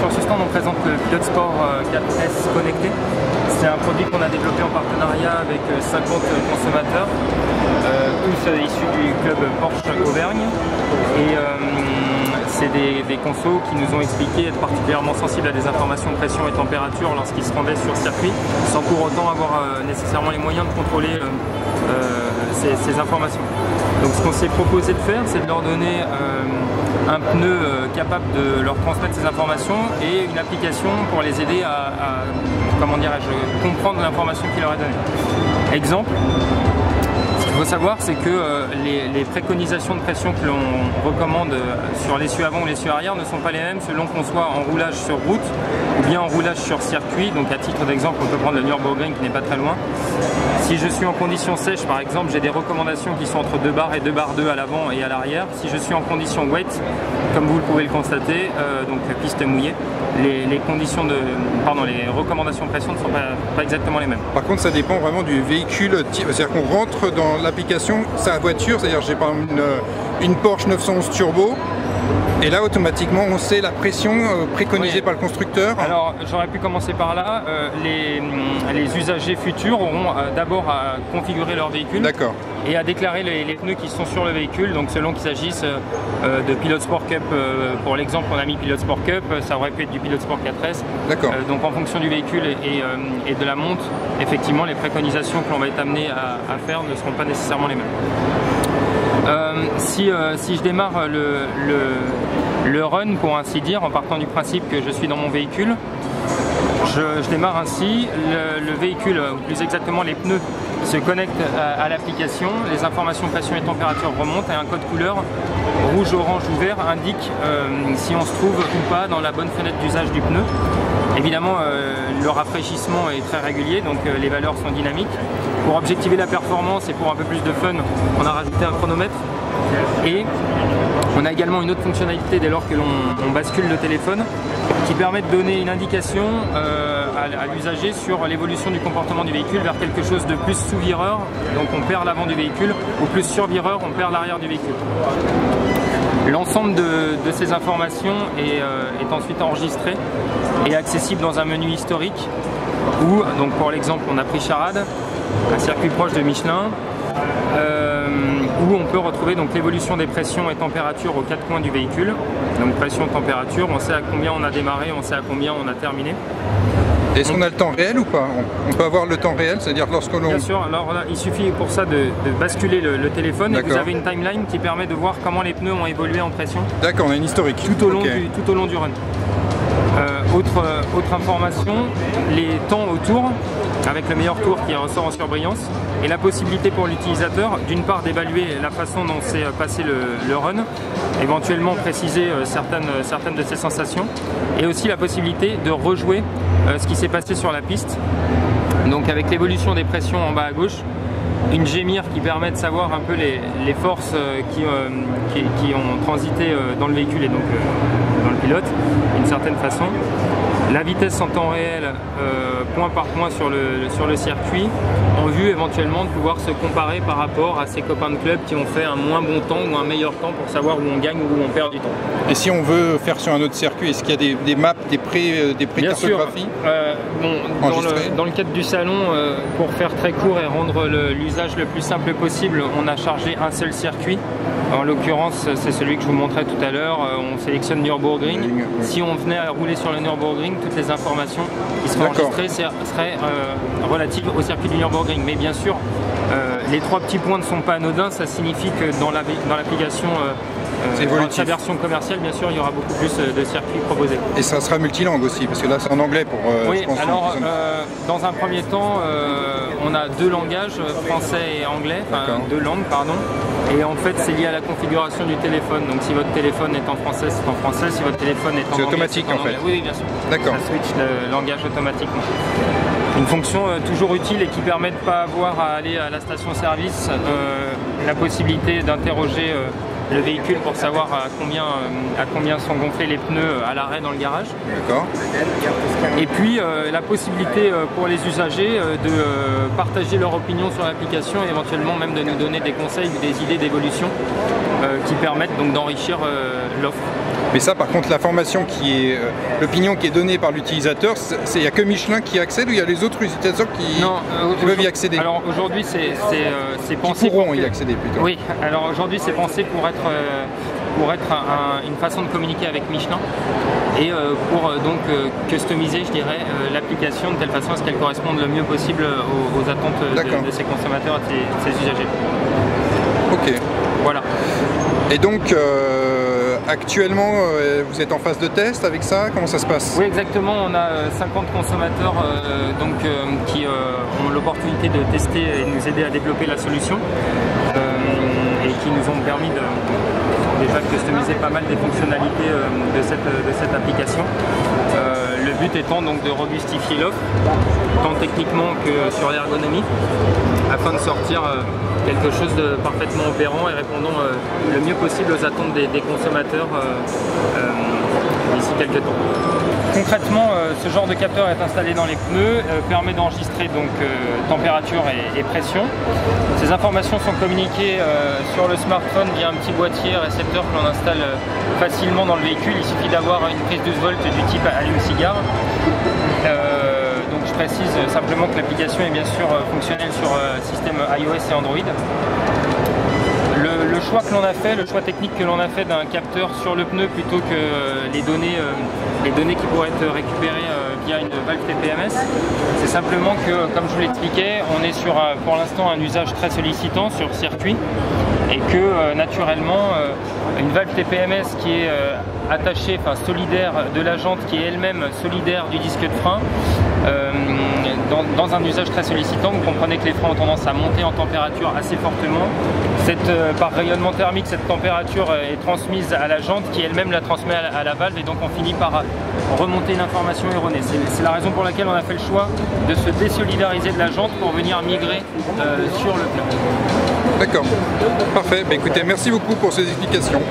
sur ce stand, on présente le Pilote Sport 4S connecté. C'est un produit qu'on a développé en partenariat avec 50 consommateurs, tous issus du club Porsche Auvergne. Et c'est des consos qui nous ont expliqué être particulièrement sensibles à des informations de pression et température lorsqu'ils se rendaient sur circuit, sans pour autant avoir nécessairement les moyens de contrôler ces informations. Donc ce qu'on s'est proposé de faire, c'est de leur donner un pneu capable de leur transmettre ces informations et une application pour les aider à comment dirais-je, comprendre l'information qu'il leur est donnée. Exemple, ce qu'il faut savoir, c'est que les préconisations de pression que l'on recommande sur l'essieu avant ou l'essieu arrière ne sont pas les mêmes selon qu'on soit en roulage sur route ou bien en roulage sur circuit. Donc à titre d'exemple, on peut prendre le Nürburgring qui n'est pas très loin. Si je suis en condition sèche, par exemple, j'ai des recommandations qui sont entre 2 bars et 2 bars 2 à l'avant et à l'arrière. Si je suis en condition wet, comme vous pouvez le constater, donc piste mouillée, les recommandations de pression ne sont pas exactement les mêmes. Par contre, ça dépend vraiment du véhicule. C'est-à-dire qu'on rentre dans l'application, sa voiture, c'est-à-dire j'ai par exemple une Porsche 911 Turbo. Et là, automatiquement, on sait la pression préconisée par le constructeur. Alors, j'aurais pu commencer par là. Les usagers futurs auront d'abord à configurer leur véhicule et à déclarer les pneus qui sont sur le véhicule. Donc, selon qu'il s'agisse de Pilote Sport Cup, pour l'exemple, on a mis Pilote Sport Cup, ça aurait pu être du Pilote Sport 4S. Donc, en fonction du véhicule et de la monte, effectivement, les préconisations que l'on va être amené à faire ne seront pas nécessairement les mêmes. Si je démarre le run, pour ainsi dire, en partant du principe que je suis dans mon véhicule, je démarre ainsi, le véhicule, ou plus exactement les pneus, se connectent à l'application, les informations pression et température remontent et un code couleur rouge, orange ou vert indique si on se trouve ou pas dans la bonne fenêtre d'usage du pneu. Évidemment, le rafraîchissement est très régulier, donc les valeurs sont dynamiques. Pour objectiver la performance et pour un peu plus de fun, on a rajouté un chronomètre. Et on a également une autre fonctionnalité dès lors que l'on bascule le téléphone qui permet de donner une indication à l'usager sur l'évolution du comportement du véhicule vers quelque chose de plus sous-vireur, donc on perd l'avant du véhicule, ou plus sur-vireur, on perd l'arrière du véhicule. L'ensemble de ces informations est ensuite enregistré et accessible dans un menu historique où, donc pour l'exemple, on a pris Charade, un circuit proche de Michelin, où on peut retrouver donc l'évolution des pressions et températures aux 4 coins du véhicule. Donc pression, température, on sait à combien on a démarré, on sait à combien on a terminé. Est-ce qu'on a le temps réel ou pas? On peut avoir le temps réel, c'est-à-dire lorsque l'on... Bien sûr, alors là, il suffit pour ça de basculer le téléphone et vous avez une timeline qui permet de voir comment les pneus ont évolué en pression. D'accord, on a une historique. Tout au long du run. Autre information, les temps autour, avec le meilleur tour qui ressort en surbrillance, et la possibilité pour l'utilisateur, d'une part, d'évaluer la façon dont s'est passé le run, éventuellement préciser certaines de ses sensations, et aussi la possibilité de rejouer ce qui s'est passé sur la piste. Donc avec l'évolution des pressions en bas à gauche, une gémire qui permet de savoir un peu les forces qui ont transité dans le véhicule et donc dans le pilote, d'une certaine façon. La vitesse en temps réel, point par point sur le circuit, en vue éventuellement de pouvoir se comparer par rapport à ses copains de club qui ont fait un moins bon temps ou un meilleur temps pour savoir où on gagne ou où on perd du temps. Et si on veut faire sur un autre circuit, est-ce qu'il y a des maps, des pré-cartographies dans le cadre du salon, pour faire très court et rendre l'usage le plus simple possible, on a chargé un seul circuit. En l'occurrence, c'est celui que je vous montrais tout à l'heure. On sélectionne Nürburgring. Si on venait à rouler sur le Nürburgring, toutes les informations qui seraient enregistrées seraient relatives au circuit du Nürburgring. Mais bien sûr, les 3 petits points ne sont pas anodins. Ça signifie que dans l'application, dans sa version commerciale, bien sûr, il y aura beaucoup plus de circuits proposés. Et ça sera multilangue aussi, parce que là c'est en anglais pour... oui, alors dans un premier temps, on a 2 langages, français et anglais, enfin 2 langues, pardon. Et en fait, c'est lié à la configuration du téléphone. Donc si votre téléphone est en français, c'est en français. Si votre téléphone est en anglais, c'est automatique en fait. Oui, bien sûr. D'accord. Ça switch le langage automatiquement. Une fonction toujours utile et qui permet de ne pas avoir à aller à la station-service, la possibilité d'interroger le véhicule pour savoir à combien sont gonflés les pneus à l'arrêt dans le garage. D'accord. Et puis la possibilité pour les usagers de partager leur opinion sur l'application et éventuellement même de nous donner des conseils ou des idées d'évolution qui permettent donc d'enrichir l'offre. Mais ça, par contre, l'information qui est, l'opinion qui est donnée par l'utilisateur, il n'y a que Michelin qui accède ou il y a les autres utilisateurs qui peuvent y accéder? Alors aujourd'hui, c'est pensé qui pourront y accéder plutôt. Oui, alors aujourd'hui, c'est pensé pour être une façon de communiquer avec Michelin et pour donc customiser, je dirais, l'application de telle façon à ce qu'elle corresponde le mieux possible aux attentes de ses consommateurs et de ses usagers. Ok. Voilà. Et donc, actuellement, vous êtes en phase de test avec ça? Comment ça se passe? Oui, exactement. On a 50 consommateurs qui ont l'opportunité de tester et de nous aider à développer la solution et qui nous ont permis déjà de customiser pas mal des fonctionnalités de cette application. Le but étant donc de robustifier l'offre, tant techniquement que sur l'ergonomie, afin de sortir quelque chose de parfaitement opérant et répondant le mieux possible aux attentes des consommateurs d'ici quelques temps. Concrètement, ce genre de capteur est installé dans les pneus, permet d'enregistrer donc température et pression. Ces informations sont communiquées sur le smartphone via un petit boîtier récepteur que l'on installe facilement dans le véhicule. Il suffit d'avoir une prise 12 volts du type allume-cigare. Donc je précise simplement que l'application est bien sûr fonctionnelle sur système iOS et Android. Le choix que l'on a fait, le choix technique que l'on a fait d'un capteur sur le pneu plutôt que les données qui pourraient être récupérées via une valve TPMS, c'est simplement que, comme je vous l'expliquais, on est sur pour l'instant un usage très sollicitant sur circuit et que naturellement une valve TPMS qui est attachée, enfin solidaire de la jante, qui est elle-même solidaire du disque de frein, dans un usage très sollicitant, vous comprenez que les freins ont tendance à monter en température assez fortement. Par rayonnement thermique, cette température est transmise à la jante qui elle-même la transmet à la valve et donc on finit par remonter une information erronée. C'est la raison pour laquelle on a fait le choix de se désolidariser de la jante pour venir migrer sur le pneu. D'accord, parfait. Bah, écoutez, merci beaucoup pour ces explications.